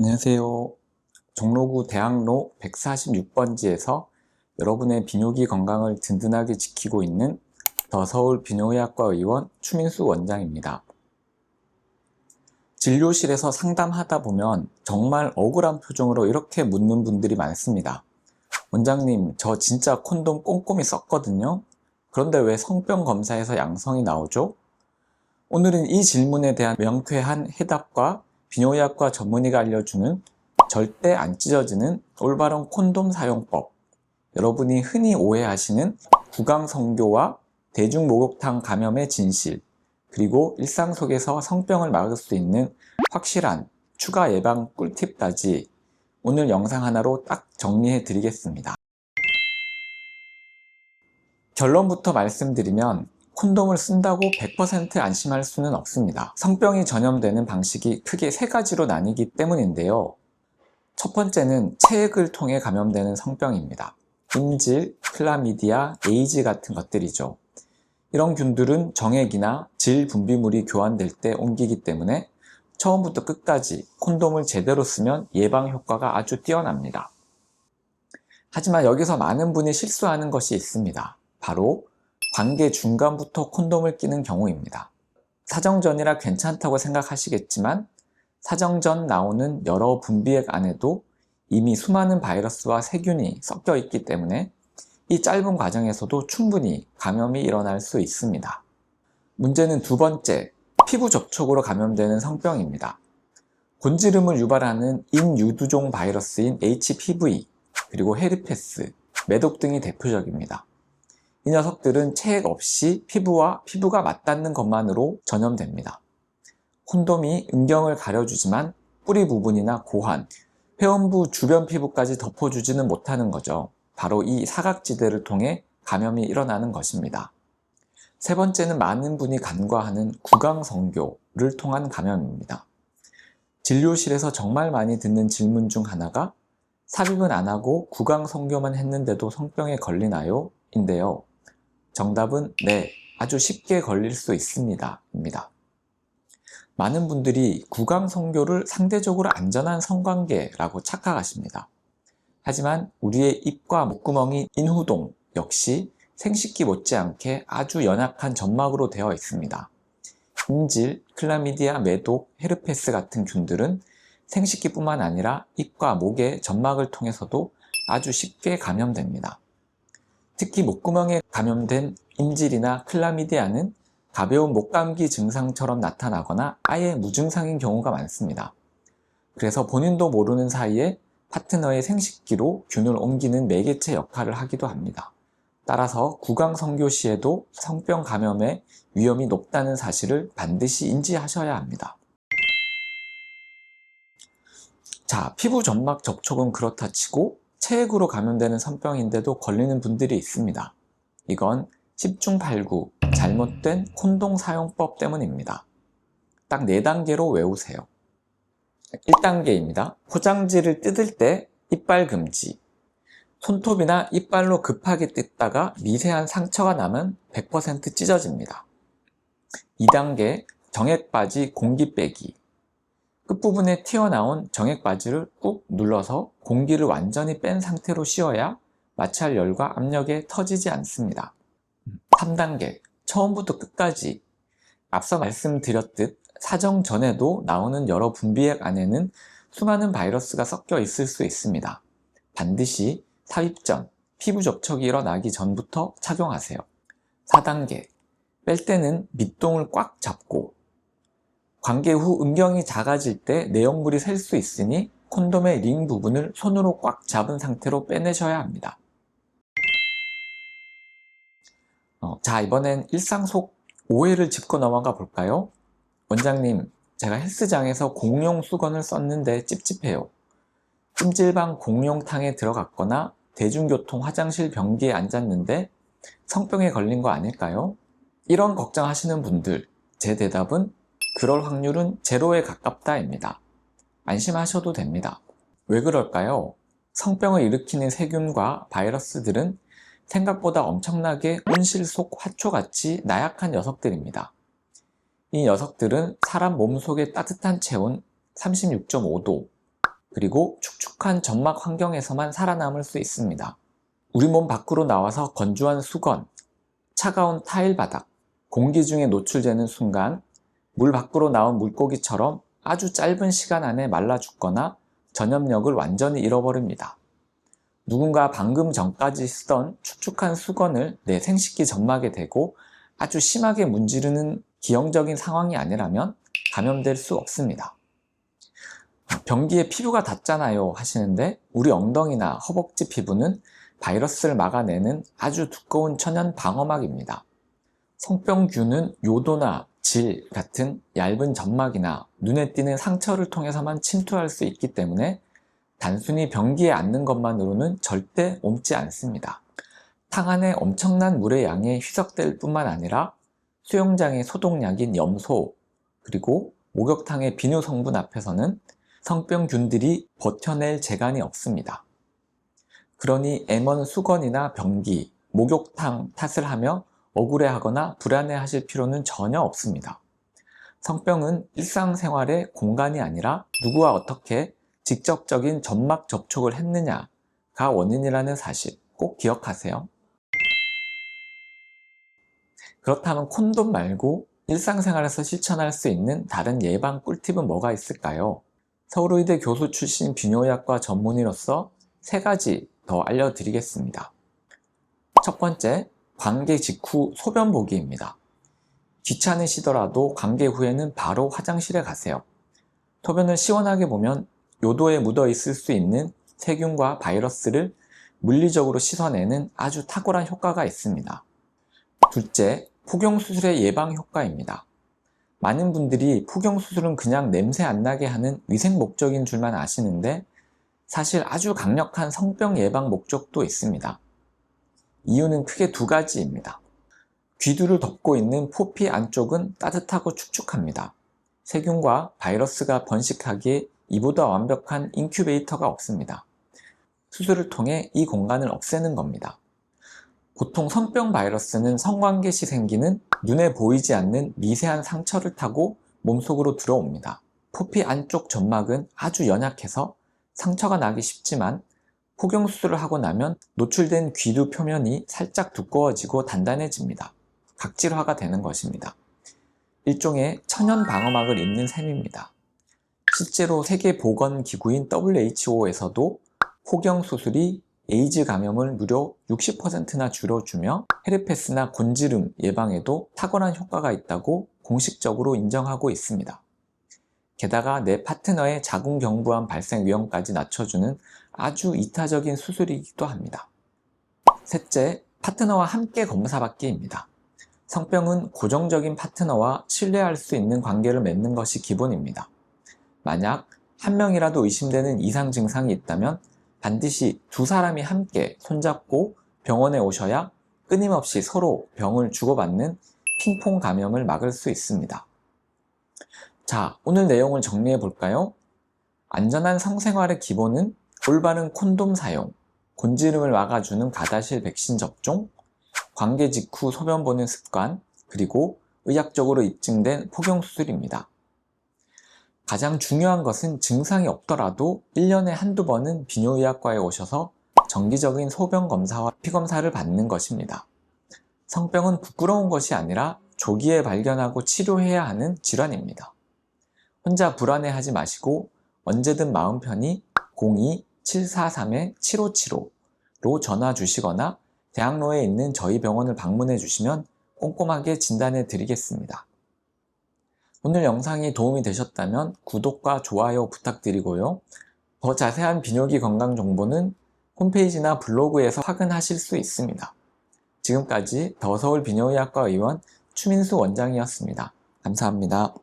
안녕하세요. 종로구 대학로 146번지에서 여러분의 비뇨기 건강을 든든하게 지키고 있는 더 서울 비뇨의학과 의원 추민수 원장입니다. 진료실에서 상담하다 보면 정말 억울한 표정으로 이렇게 묻는 분들이 많습니다. 원장님, 저 진짜 콘돔 꼼꼼히 썼거든요. 그런데 왜 성병 검사에서 양성이 나오죠? 오늘은 이 질문에 대한 명쾌한 해답과 비뇨의학과 전문의가 알려주는 절대 안 찢어지는 올바른 콘돔 사용법, 여러분이 흔히 오해하시는 구강성교와 대중목욕탕 감염의 진실, 그리고 일상 속에서 성병을 막을 수 있는 확실한 추가 예방 꿀팁까지 오늘 영상 하나로 딱 정리해 드리겠습니다. 결론부터 말씀드리면 콘돔을 쓴다고 100% 안심할 수는 없습니다. 성병이 전염되는 방식이 크게 세 가지로 나뉘기 때문인데요. 첫 번째는 체액을 통해 감염되는 성병입니다. 인질, 클라미디아, 에이즈 같은 것들이죠. 이런 균들은 정액이나 질 분비물이 교환될 때 옮기기 때문에 처음부터 끝까지 콘돔을 제대로 쓰면 예방 효과가 아주 뛰어납니다. 하지만 여기서 많은 분이 실수하는 것이 있습니다. 바로 관계 중간부터 콘돔을 끼는 경우입니다. 사정전이라 괜찮다고 생각하시겠지만 사정전 나오는 여러 분비액 안에도 이미 수많은 바이러스와 세균이 섞여 있기 때문에 이 짧은 과정에서도 충분히 감염이 일어날 수 있습니다. 문제는 두 번째, 피부 접촉으로 감염되는 성병입니다. 곤지름을 유발하는 인유두종 바이러스인 HPV, 그리고 헤르페스, 매독 등이 대표적입니다. 이 녀석들은 체액 없이 피부가 맞닿는 것만으로 전염됩니다. 콘돔이 음경을 가려주지만 뿌리 부분이나 고환, 회원부 주변 피부까지 덮어주지는 못하는 거죠. 바로 이 사각지대를 통해 감염이 일어나는 것입니다. 세 번째는 많은 분이 간과하는 구강성교를 통한 감염입니다. 진료실에서 정말 많이 듣는 질문 중 하나가 삽입은 안 하고 구강성교만 했는데도 성병에 걸리나요? 인데요. 정답은 네, 아주 쉽게 걸릴 수 있습니다. 입니다. 많은 분들이 구강성교를 상대적으로 안전한 성관계라고 착각하십니다. 하지만 우리의 입과 목구멍인 인후동 역시 생식기 못지않게 아주 연약한 점막으로 되어 있습니다. 인질, 클라미디아, 매독, 헤르페스 같은 균들은 생식기뿐만 아니라 입과 목의 점막을 통해서도 아주 쉽게 감염됩니다. 특히 목구멍에 감염된 인질이나 클라미디아는 가벼운 목감기 증상처럼 나타나거나 아예 무증상인 경우가 많습니다. 그래서 본인도 모르는 사이에 파트너의 생식기로 균을 옮기는 매개체 역할을 하기도 합니다. 따라서 구강성교 시에도 성병 감염의 위험이 높다는 사실을 반드시 인지하셔야 합니다. 자, 피부 점막 접촉은 그렇다 치고 체액으로 감염되는 성병인데도 걸리는 분들이 있습니다. 이건 10중 8구 잘못된 콘돔 사용법 때문입니다. 딱 4단계로 외우세요. 1단계입니다. 포장지를 뜯을 때 이빨 금지. 손톱이나 이빨로 급하게 뜯다가 미세한 상처가 나면 100% 찢어집니다. 2단계 정액바지 공기 빼기. 끝부분에 튀어나온 정액바지를 꾹 눌러서 공기를 완전히 뺀 상태로 씌워야 마찰 열과 압력에 터지지 않습니다. 3단계 처음부터 끝까지 앞서 말씀드렸듯 사정 전에도 나오는 여러 분비액 안에는 수많은 바이러스가 섞여 있을 수 있습니다. 반드시 삽입 전, 피부 접촉이 일어나기 전부터 착용하세요. 4단계 뺄 때는 밑동을 꽉 잡고 관계 후 음경이 작아질 때 내용물이 셀 수 있으니 콘돔의 링 부분을 손으로 꽉 잡은 상태로 빼내셔야 합니다. 자, 이번엔 일상 속 오해를 짚고 넘어가 볼까요? 원장님, 제가 헬스장에서 공용 수건을 썼는데 찝찝해요. 찜질방 공용탕에 들어갔거나 대중교통 화장실 변기에 앉았는데 성병에 걸린 거 아닐까요? 이런 걱정하시는 분들, 제 대답은 그럴 확률은 제로에 가깝다입니다. 안심하셔도 됩니다. 왜 그럴까요? 성병을 일으키는 세균과 바이러스들은 생각보다 엄청나게 온실 속 화초같이 나약한 녀석들입니다. 이 녀석들은 사람 몸속의 따뜻한 체온 36.5도, 그리고 축축한 점막 환경에서만 살아남을 수 있습니다. 우리 몸 밖으로 나와서 건조한 수건, 차가운 타일 바닥, 공기 중에 노출되는 순간 물 밖으로 나온 물고기처럼 아주 짧은 시간 안에 말라 죽거나 전염력을 완전히 잃어버립니다. 누군가 방금 전까지 쓰던 축축한 수건을 내 생식기 점막에 대고 아주 심하게 문지르는 기형적인 상황이 아니라면 감염될 수 없습니다. 변기에 피부가 닿잖아요 하시는데 우리 엉덩이나 허벅지 피부는 바이러스를 막아내는 아주 두꺼운 천연 방어막입니다. 성병균은 요도나 질 같은 얇은 점막이나 눈에 띄는 상처를 통해서만 침투할 수 있기 때문에 단순히 변기에 앉는 것만으로는 절대 옮지 않습니다. 탕 안에 엄청난 물의 양에 희석될 뿐만 아니라 수영장의 소독약인 염소, 그리고 목욕탕의 비누 성분 앞에서는 성병균들이 버텨낼 재간이 없습니다. 그러니 M1 수건이나 변기, 목욕탕 탓을 하며 억울해하거나 불안해하실 필요는 전혀 없습니다. 성병은 일상생활의 공간이 아니라 누구와 어떻게 직접적인 점막 접촉을 했느냐가 원인이라는 사실 꼭 기억하세요. 그렇다면 콘돔 말고 일상생활에서 실천할 수 있는 다른 예방 꿀팁은 뭐가 있을까요? 서울의대 교수 출신 비뇨의학과 전문의로서 3가지 더 알려드리겠습니다. 첫 번째, 관계 직후 소변 보기입니다. 귀찮으시더라도 관계 후에는 바로 화장실에 가세요. 소변을 시원하게 보면 요도에 묻어 있을 수 있는 세균과 바이러스를 물리적으로 씻어내는 아주 탁월한 효과가 있습니다. 둘째, 폭용수술의 예방 효과입니다. 많은 분들이 폭용수술은 그냥 냄새 안 나게 하는 위생 목적인 줄만 아시는데 사실 아주 강력한 성병 예방 목적도 있습니다. 이유는 크게 2가지입니다. 귀두를 덮고 있는 포피 안쪽은 따뜻하고 축축합니다. 세균과 바이러스가 번식하기에 이보다 완벽한 인큐베이터가 없습니다. 수술을 통해 이 공간을 없애는 겁니다. 보통 성병 바이러스는 성관계 시 생기는 눈에 보이지 않는 미세한 상처를 타고 몸속으로 들어옵니다. 포피 안쪽 점막은 아주 연약해서 상처가 나기 쉽지만 폭용수술을 하고 나면 노출된 귀두 표면이 살짝 두꺼워지고 단단해집니다. 각질화가 되는 것입니다. 일종의 천연 방어막을 입는 셈입니다. 실제로 세계보건기구인 WHO에서도 폭용수술이 에이즈 감염을 무려 60%나 줄여주며 헤르페스나 곤지름 예방에도 탁월한 효과가 있다고 공식적으로 인정하고 있습니다. 게다가 내 파트너의 자궁경부암 발생 위험까지 낮춰주는 아주 이타적인 수술이기도 합니다. 셋째, 파트너와 함께 검사받기입니다. 성병은 고정적인 파트너와 신뢰할 수 있는 관계를 맺는 것이 기본입니다. 만약 한 명이라도 의심되는 이상 증상이 있다면 반드시 2사람이 함께 손잡고 병원에 오셔야 끊임없이 서로 병을 주고받는 핑퐁 감염을 막을 수 있습니다. 자, 오늘 내용을 정리해 볼까요? 안전한 성생활의 기본은 올바른 콘돔 사용, 곤지름을 막아주는 가다실 백신 접종, 관계 직후 소변 보는 습관, 그리고 의학적으로 입증된 폭용수술입니다. 가장 중요한 것은 증상이 없더라도 1년에 한두 번은 비뇨의학과에 오셔서 정기적인 소변 검사와 피 검사를 받는 것입니다. 성병은 부끄러운 것이 아니라 조기에 발견하고 치료해야 하는 질환입니다. 혼자 불안해하지 마시고 언제든 마음 편히 02-743-7575로 전화 주시거나 대학로에 있는 저희 병원을 방문해 주시면 꼼꼼하게 진단해 드리겠습니다. 오늘 영상이 도움이 되셨다면 구독과 좋아요 부탁드리고요. 더 자세한 비뇨기 건강 정보는 홈페이지나 블로그에서 확인하실 수 있습니다. 지금까지 더 서울 비뇨의학과 의원 추민수 원장이었습니다. 감사합니다.